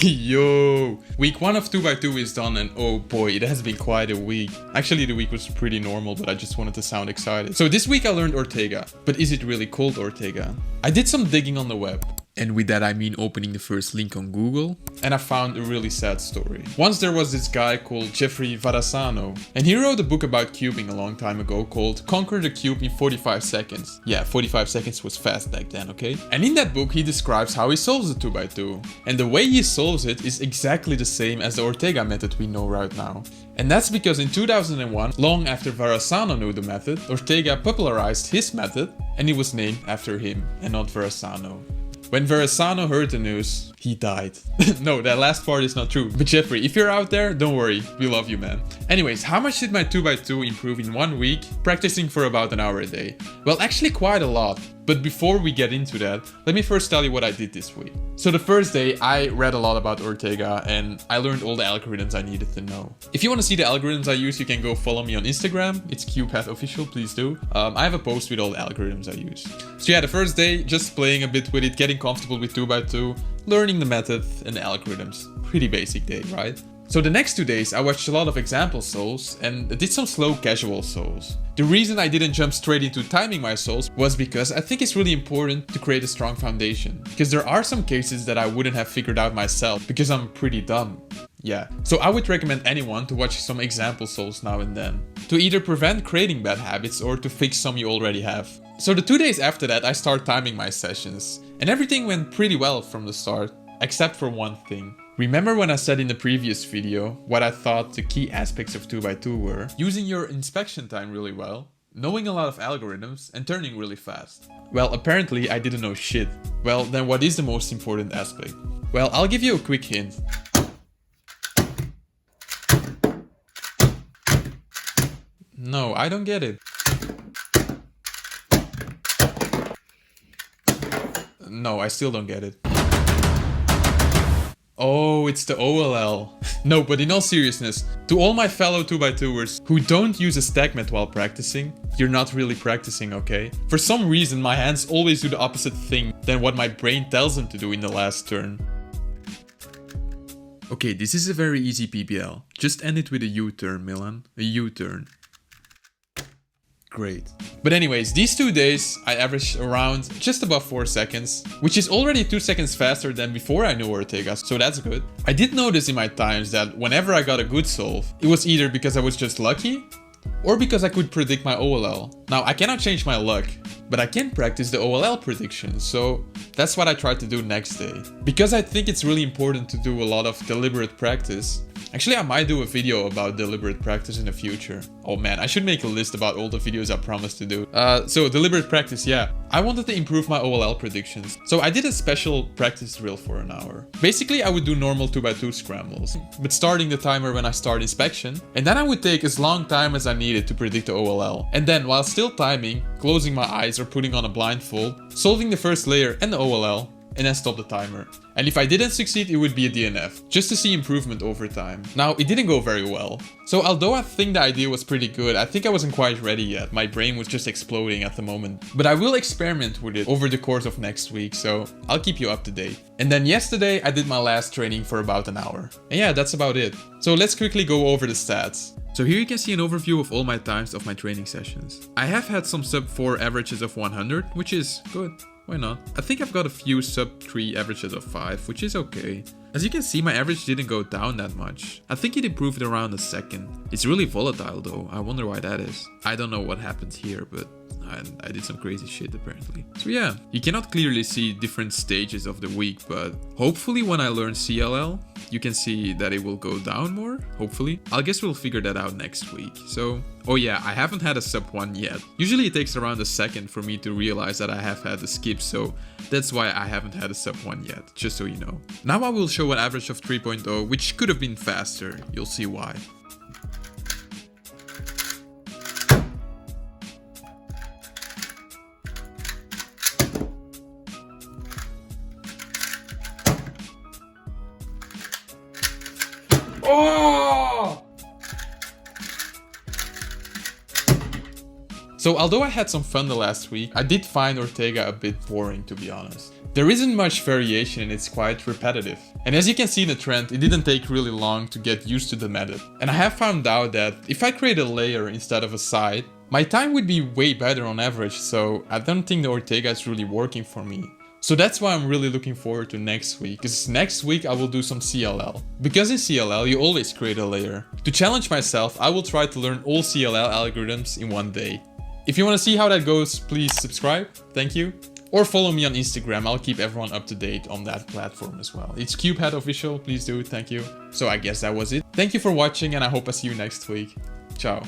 Yo! Week 1 of 2x2 is done and oh boy, it has been quite a week. Actually the week was pretty normal, but I just wanted to sound excited. So this week I learned Ortega, but is it really called Ortega? I did some digging on the web. And with that I mean opening the first link on Google, and I found a really sad story. Once there was this guy called Jeffrey Verasano, and he wrote a book about cubing a long time ago called Conquer the Cube in 45 Seconds. Yeah, 45 seconds was fast back then, okay? And in that book he describes how he solves the 2x2. And the way he solves it is exactly the same as the Ortega method we know right now. And that's because in 2001, long after Verasano knew the method, Ortega popularized his method, and it was named after him and not Verasano. When Verasano heard the news, he died. No, that last part is not true. But Jeffrey, if you're out there, don't worry. We love you, man. Anyways, how much did my 2x2 improve in 1 week, practicing for about an hour a day? Well, actually quite a lot. But before we get into that, let me first tell you what I did this week. So the first day, I read a lot about Ortega and I learned all the algorithms I needed to know. If you want to see the algorithms I use, you can go follow me on Instagram. It's QPathOfficial, please do. I have a post with all the algorithms I use. So yeah, the first day, just playing a bit with it, getting comfortable with 2x2, learning the method and the algorithms. Pretty basic day, right? So the next 2 days I watched a lot of example solves and did some slow casual solves. The reason I didn't jump straight into timing my solves was because I think it's really important to create a strong foundation. Because there are some cases that I wouldn't have figured out myself because I'm pretty dumb. Yeah, so I would recommend anyone to watch some example solves now and then. To either prevent creating bad habits or to fix some you already have. So the 2 days after that I start timing my sessions. And everything went pretty well from the start, except for one thing. Remember when I said in the previous video what I thought the key aspects of 2x2 were? Using your inspection time really well, knowing a lot of algorithms, and turning really fast. Well, apparently I didn't know shit. Well, then what is the most important aspect? Well, I'll give you a quick hint. No, I don't get it. No, I still don't get it. Oh, it's the OLL. No, but in all seriousness, to all my fellow 2x2ers who don't use a stack met while practicing, you're not really practicing, okay? For some reason, my hands always do the opposite thing than what my brain tells them to do in the last turn. Okay, this is a very easy PBL. Just end it with a U-turn, Milan. A U-turn. Great. But anyways, these 2 days I averaged around just above 4 seconds, which is already 2 seconds faster than before I knew Ortega, so that's good. I did notice in my times that whenever I got a good solve, it was either because I was just lucky or because I could predict my OLL. Now I cannot change my luck, but I can practice the OLL prediction, so that's what I tried to do next day. Because I think it's really important to do a lot of deliberate practice. Actually, I might do a video about deliberate practice in the future. Oh man, I should make a list about all the videos I promised to do. So deliberate practice, yeah. I wanted to improve my OLL predictions. So I did a special practice drill for an hour. Basically, I would do normal 2x2 scrambles, but starting the timer when I start inspection. And then I would take as long time as I needed to predict the OLL. And then, while still timing, closing my eyes or putting on a blindfold, solving the first layer and the OLL, and then stop the timer. And if I didn't succeed, it would be a DNF, just to see improvement over time. Now, it didn't go very well. So although I think the idea was pretty good, I think I wasn't quite ready yet. My brain was just exploding at the moment. But I will experiment with it over the course of next week, so I'll keep you up to date. And then yesterday, I did my last training for about an hour. And yeah, that's about it. So let's quickly go over the stats. So here you can see an overview of all my times of my training sessions. I have had some sub 4 averages of 100, which is good. Why not? I think I've got a few sub 3 averages of 5, which is okay. As you can see, my average didn't go down that much. I think it improved around a second. It's really volatile though, I wonder why that is. I don't know what happened here, but I did some crazy shit apparently. So yeah, you cannot clearly see different stages of the week, but hopefully when I learn CLL, you can see that it will go down more, hopefully. I guess we'll figure that out next week. So, oh yeah, I haven't had a sub 1 yet. Usually it takes around a second for me to realize that I have had a skip, so that's why I haven't had a sub 1 yet, just so you know. Now I will show an average of 3.0, which could have been faster, you'll see why. Oh! So although I had some fun the last week, I did find Ortega a bit boring, to be honest. There isn't much variation and it's quite repetitive. And as you can see in the trend, it didn't take really long to get used to the method. And I have found out that if I create a layer instead of a side, my time would be way better on average, so I don't think the Ortega is really working for me. So that's why I'm really looking forward to next week, because next week I will do some CLL. Because in CLL you always create a layer. To challenge myself, I will try to learn all CLL algorithms in one day. If you want to see how that goes, please subscribe, thank you. Or follow me on Instagram, I'll keep everyone up to date on that platform as well. It's CubeHead official, please do, thank you. So I guess that was it. Thank you for watching and I hope I see you next week. Ciao.